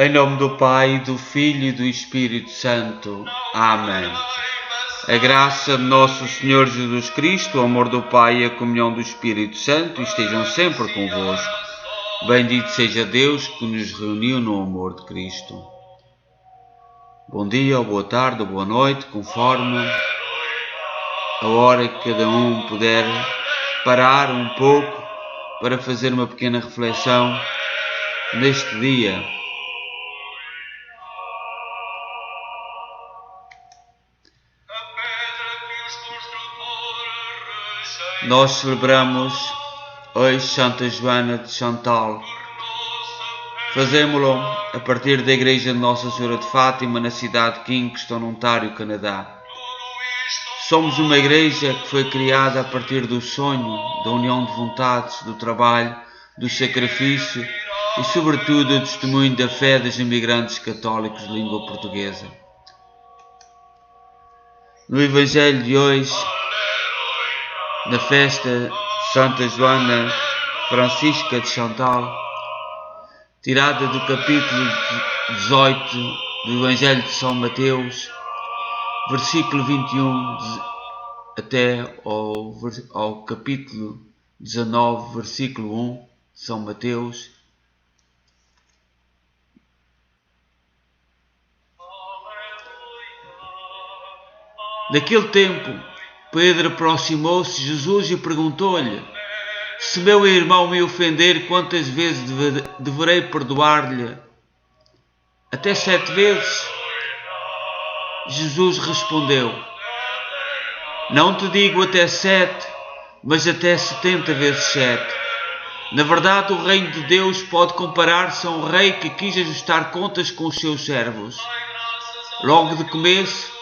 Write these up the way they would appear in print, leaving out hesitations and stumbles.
Em nome do Pai, do Filho e do Espírito Santo. Amém. A graça de nosso Senhor Jesus Cristo, o amor do Pai e a comunhão do Espírito Santo estejam sempre convosco. Bendito seja Deus que nos reuniu no amor de Cristo. Bom dia, ou boa tarde, ou boa noite, conforme a hora que cada um puder parar um pouco para fazer uma pequena reflexão neste dia. Nós celebramos hoje Santa Joana de Chantal. Fazemos-lo a partir da Igreja de Nossa Senhora de Fátima, na cidade de Kingston, Ontário, Canadá. Somos uma igreja que foi criada a partir do sonho, da união de vontades, do trabalho, do sacrifício e, sobretudo, do testemunho da fé dos imigrantes católicos de língua portuguesa. No Evangelho de hoje, na festa de Santa Joana Francisca de Chantal, tirada do capítulo 18 do Evangelho de São Mateus, versículo 21 até ao capítulo 19, versículo 1, São Mateus. Naquele tempo, Pedro aproximou-se de Jesus e perguntou-lhe: se meu irmão me ofender, quantas vezes deverei perdoar-lhe? Até 7 vezes? Jesus respondeu: não te digo até 7, mas até 70 vezes 7. Na verdade, o reino de Deus pode comparar-se a um rei que quis ajustar contas com os seus servos. Logo de começo,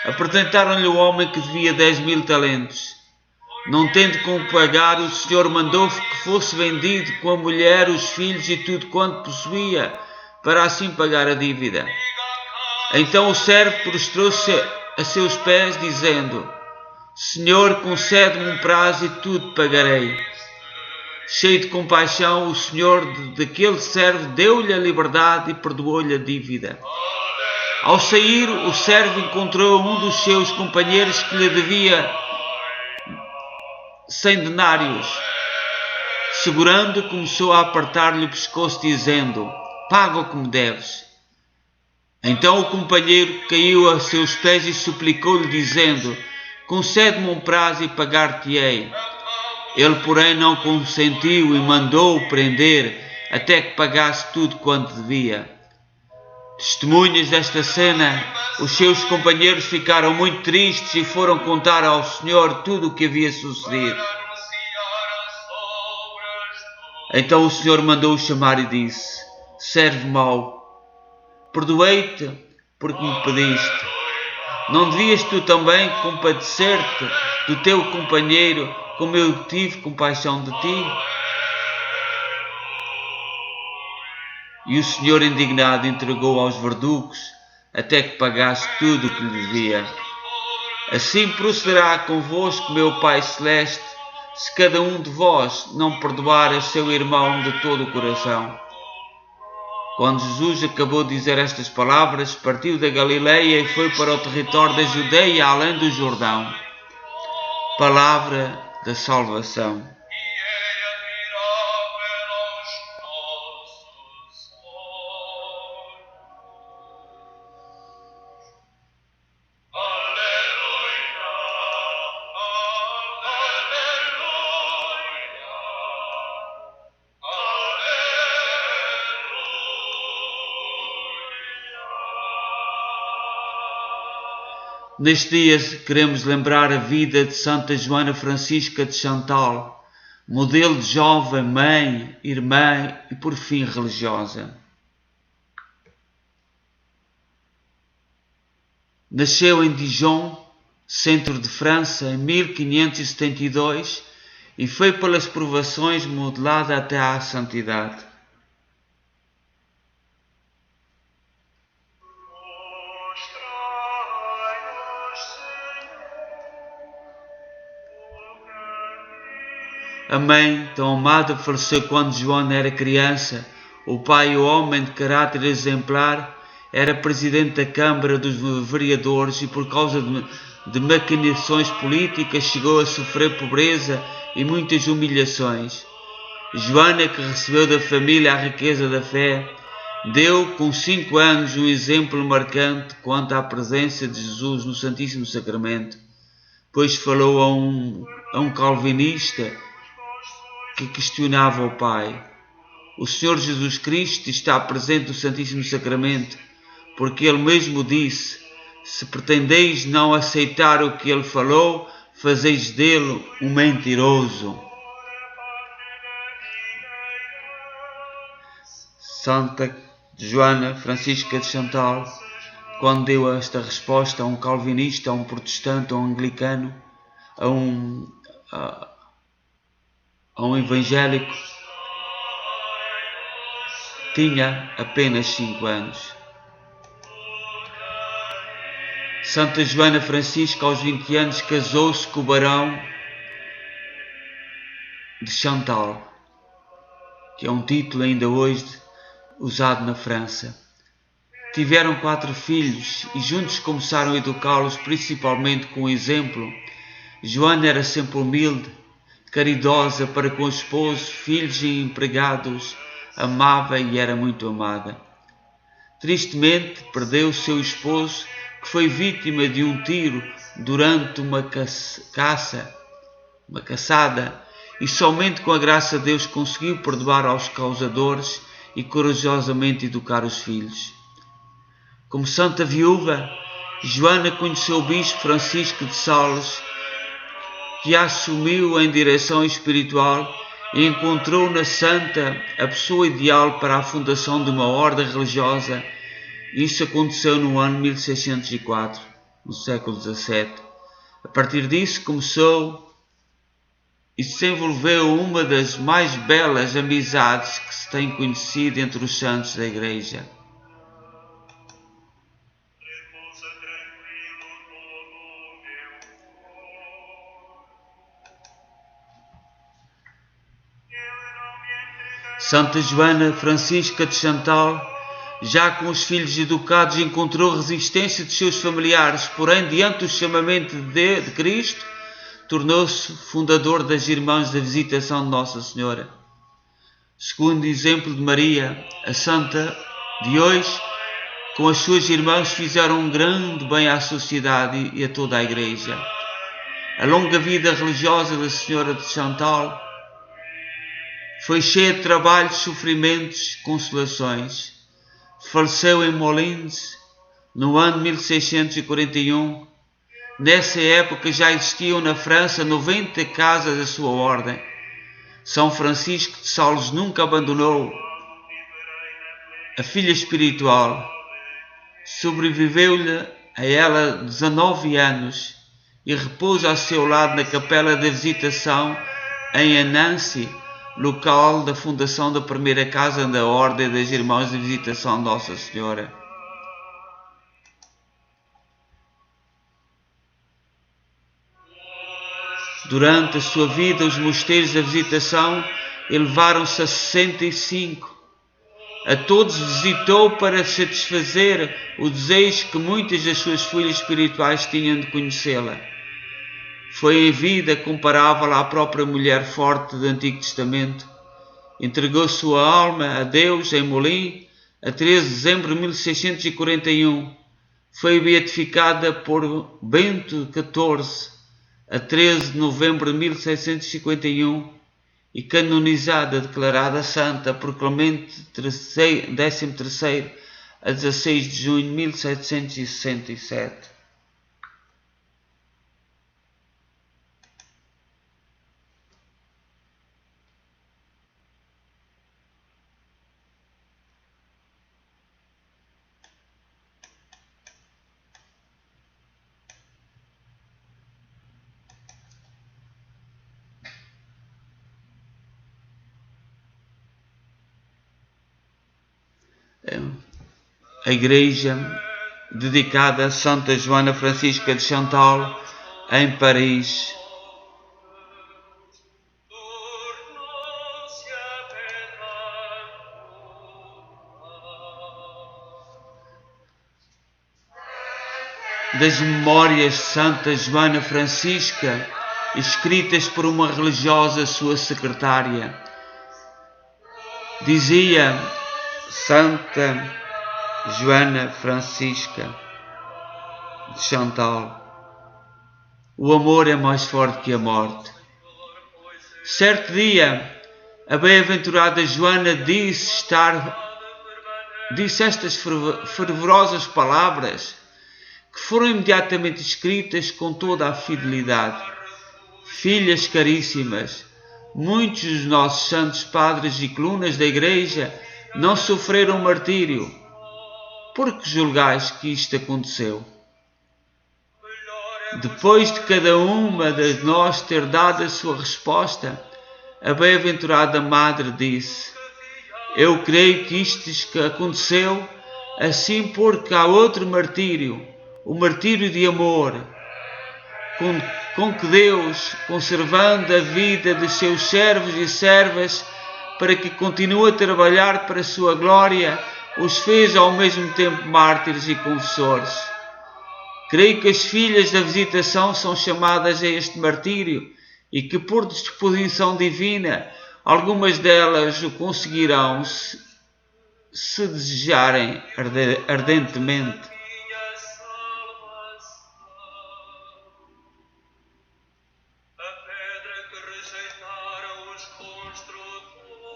apresentaram-lhe o homem que devia 10.000 talentos. Não tendo como pagar, o Senhor mandou que fosse vendido com a mulher, os filhos e tudo quanto possuía, para assim pagar a dívida. Então o servo prostrou-se a seus pés, dizendo: Senhor, concede-me um prazo e tudo pagarei. Cheio de compaixão, o Senhor daquele servo deu-lhe a liberdade e perdoou-lhe a dívida. Ao sair, o servo encontrou um dos seus companheiros que lhe devia 100 denários. Segurando, começou a apertar-lhe o pescoço, dizendo: paga o que me deves. Então o companheiro caiu a seus pés e suplicou-lhe, dizendo: concede-me um prazo e pagar-te-ei. Ele, porém, não consentiu e mandou-o prender até que pagasse tudo quanto devia. Testemunhas desta cena, os seus companheiros ficaram muito tristes e foram contar ao Senhor tudo o que havia sucedido. Então o Senhor mandou-o chamar e disse: servo mau, perdoei-te porque me pediste. Não devias tu também compadecer-te do teu companheiro, como eu tive compaixão de ti? E o Senhor, indignado, entregou aos verdugos até que pagasse tudo o que lhe devia. Assim procederá convosco meu Pai Celeste, se cada um de vós não perdoar a seu irmão de todo o coração. Quando Jesus acabou de dizer estas palavras, partiu da Galileia e foi para o território da Judeia, além do Jordão. Palavra da salvação. Neste dia queremos lembrar a vida de Santa Joana Francisca de Chantal, modelo de jovem, mãe, irmã e por fim religiosa. Nasceu em Dijon, centro de França, em 1572 e foi pelas provações modelada até à santidade. A mãe, tão amada, faleceu quando Joana era criança, O pai, homem de caráter exemplar, era presidente da Câmara dos Vereadores e por causa de maquinações políticas chegou a sofrer pobreza e muitas humilhações. Joana, que recebeu da família a riqueza da fé, deu com 5 anos um exemplo marcante quanto à presença de Jesus no Santíssimo Sacramento, pois falou a um calvinista que questionava o Pai. O Senhor Jesus Cristo está presente no Santíssimo Sacramento, porque Ele mesmo disse: se pretendeis não aceitar o que Ele falou, fazeis dele um mentiroso. Santa Joana Francisca de Chantal, quando deu esta resposta a um calvinista, a um protestante, a um anglicano, a um evangélico, tinha apenas 5 anos. Santa Joana Francisca, aos 20 anos, casou-se com o barão de Chantal, que é um título ainda hoje usado na França. Tiveram 4 filhos e juntos começaram a educá-los, principalmente com o exemplo. Joana era sempre humilde, caridosa para com o esposo, filhos e empregados, amava e era muito amada. Tristemente, perdeu o seu esposo, que foi vítima de um tiro durante uma caçada, e somente com a graça de Deus conseguiu perdoar aos causadores e corajosamente educar os filhos. Como santa viúva, Joana conheceu o bispo Francisco de Sales, que a assumiu em direção espiritual e encontrou na santa a pessoa ideal para a fundação de uma ordem religiosa. Isso aconteceu no ano 1604, no século XVII. A partir disso começou e se envolveu uma das mais belas amizades que se tem conhecido entre os santos da Igreja. Santa Joana Francisca de Chantal, já com os filhos educados, encontrou resistência de seus familiares, porém, diante do chamamento de Cristo, tornou-se fundador das Irmãs da Visitação de Nossa Senhora. Segundo o exemplo de Maria, a santa de hoje, com as suas irmãs, fizeram um grande bem à sociedade e a toda a Igreja. A longa vida religiosa da Senhora de Chantal foi cheia de trabalhos, sofrimentos, consolações. Faleceu em Molins no ano 1641. Nessa época já existiam na França 90 casas da sua ordem. São Francisco de Sales nunca abandonou a filha espiritual. Sobreviveu-lhe a ela 19 anos e repousa ao seu lado na Capela da Visitação em Annecy, local da fundação da primeira casa da Ordem das Irmãs de Visitação de Nossa Senhora. Durante a sua vida, os mosteiros da Visitação elevaram-se a 65. A todos visitou para satisfazer o desejo que muitas das suas filhas espirituais tinham de conhecê-la. Foi em vida comparável à própria mulher forte do Antigo Testamento. Entregou sua alma a Deus em Molins a 13 de dezembro de 1641. Foi beatificada por Bento XIV a 13 de novembro de 1751 e canonizada, declarada santa por Clemente XIII a 16 de junho de 1767. A igreja dedicada a Santa Joana Francisca de Chantal em Paris. das memórias de Santa Joana Francisca, escritas por uma religiosa sua secretária. Dizia Santa Joana Francisca de Chantal: o amor é mais forte que a morte. Certo dia, a bem-aventurada Joana disse estas fervorosas palavras, que foram imediatamente escritas com toda a fidelidade. Filhas caríssimas, muitos dos nossos santos padres e colunas da Igreja não sofreram martírio. Por que julgais que isto aconteceu? Depois de cada uma de nós ter dado a sua resposta, a bem-aventurada Madre disse: eu creio que isto aconteceu assim porque há outro martírio, o martírio de amor, com que Deus, conservando a vida dos seus servos e servas, para que continue a trabalhar para a sua glória, os fez ao mesmo tempo mártires e confessores. Creio que as filhas da visitação são chamadas a este martírio e que, por disposição divina, algumas delas o conseguirão se desejarem ardentemente.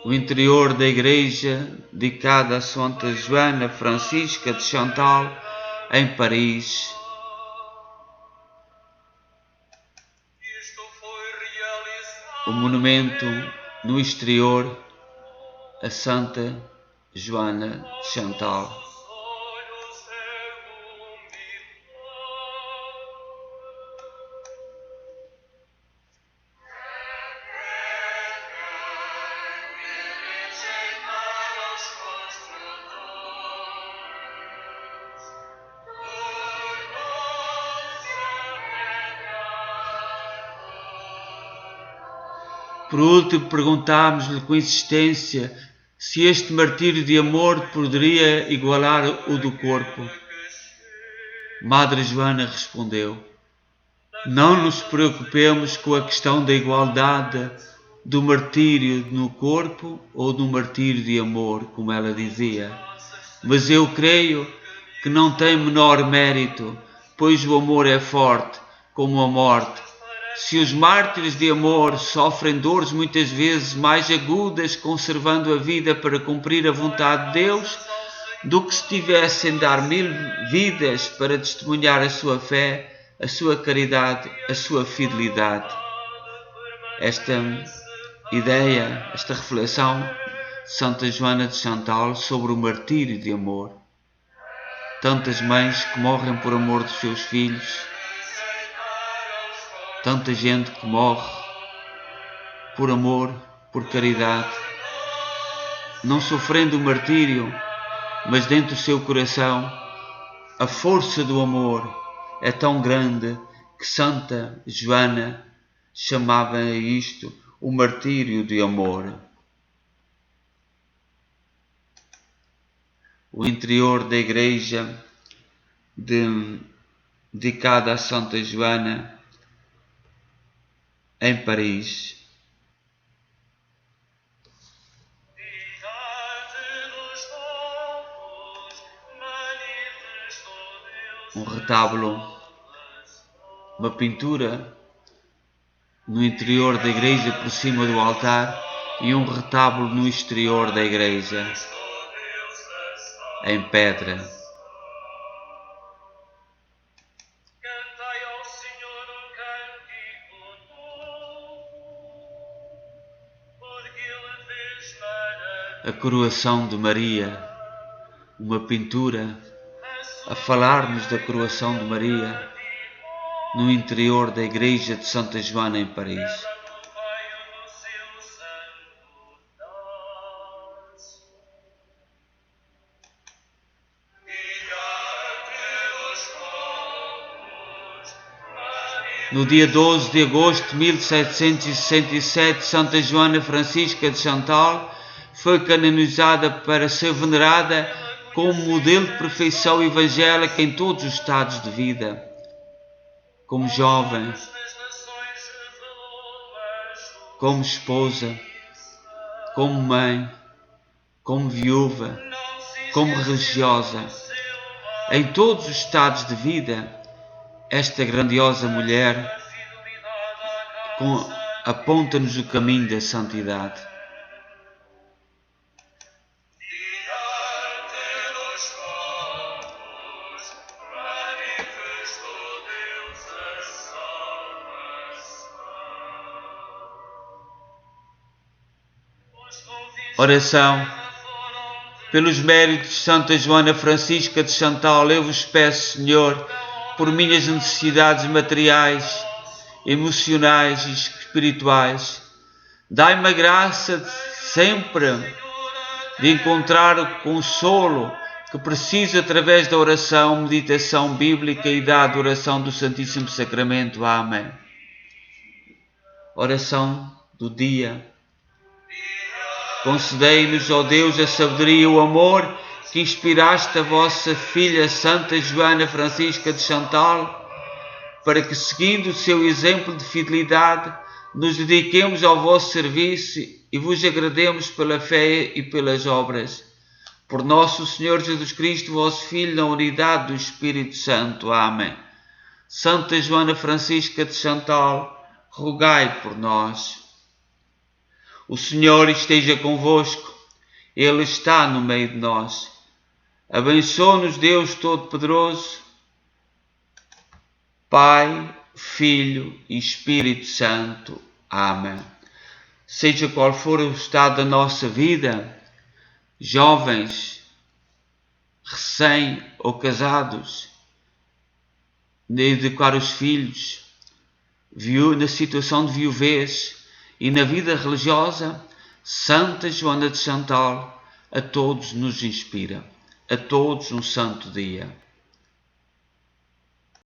O interior da igreja dedicada a Santa Joana Francisca de Chantal, em Paris. O monumento no exterior a Santa Joana de Chantal. Por último, perguntámos-lhe com insistência se este martírio de amor poderia igualar o do corpo. Madre Joana respondeu: não nos preocupemos com a questão da igualdade do martírio no corpo ou do martírio de amor, como ela dizia, mas eu creio que não tem menor mérito, pois o amor é forte como a morte. Se os mártires de amor sofrem dores muitas vezes mais agudas, conservando a vida para cumprir a vontade de Deus, do que se tivessem de dar 1000 vidas para testemunhar a sua fé, a sua caridade, a sua fidelidade. Esta ideia, esta reflexão de Santa Joana de Chantal sobre o martírio de amor. Tantas mães que morrem por amor dos seus filhos, tanta gente que morre por amor, por caridade, não sofrendo o martírio, mas dentro do seu coração a força do amor é tão grande que Santa Joana chamava a isto o martírio de amor. O interior da igreja dedicada a Santa Joana em Paris. Um retábulo, uma pintura no interior da igreja por cima do altar e um retábulo no exterior da igreja em pedra. A coroação de Maria, uma pintura a falar-nos da coroação de Maria no interior da igreja de Santa Joana em Paris. No dia 12 de agosto de 1767, Santa Joana Francisca de Chantal foi canonizada para ser venerada como modelo de perfeição evangélica em todos os estados de vida. como jovem, como esposa, como mãe, como viúva, como religiosa, em todos os estados de vida, esta grandiosa mulher aponta-nos o caminho da santidade. Oração. Pelos méritos de Santa Joana Francisca de Chantal, eu vos peço, Senhor, por minhas necessidades materiais, emocionais e espirituais, dai-me a graça sempre de encontrar o consolo que preciso através da oração, meditação bíblica e da adoração do Santíssimo Sacramento. Amém. Oração do dia. Concedei-nos, ó Deus, a sabedoria e o amor que inspiraste a vossa filha Santa Joana Francisca de Chantal, para que, seguindo o seu exemplo de fidelidade, nos dediquemos ao vosso serviço e vos agrademos pela fé e pelas obras. Por nosso Senhor Jesus Cristo, vosso Filho, na unidade do Espírito Santo. Amém. Santa Joana Francisca de Chantal, rogai por nós. O Senhor esteja convosco, Ele está no meio de nós. Abençoe-nos Deus Todo-Poderoso, Pai, Filho e Espírito Santo. Amém. Seja qual for o estado da nossa vida, jovens, recém ou casados, de educar os filhos, na situação de viuvez e na vida religiosa, Santa Joana de Chantal a todos nos inspira. A todos um santo dia.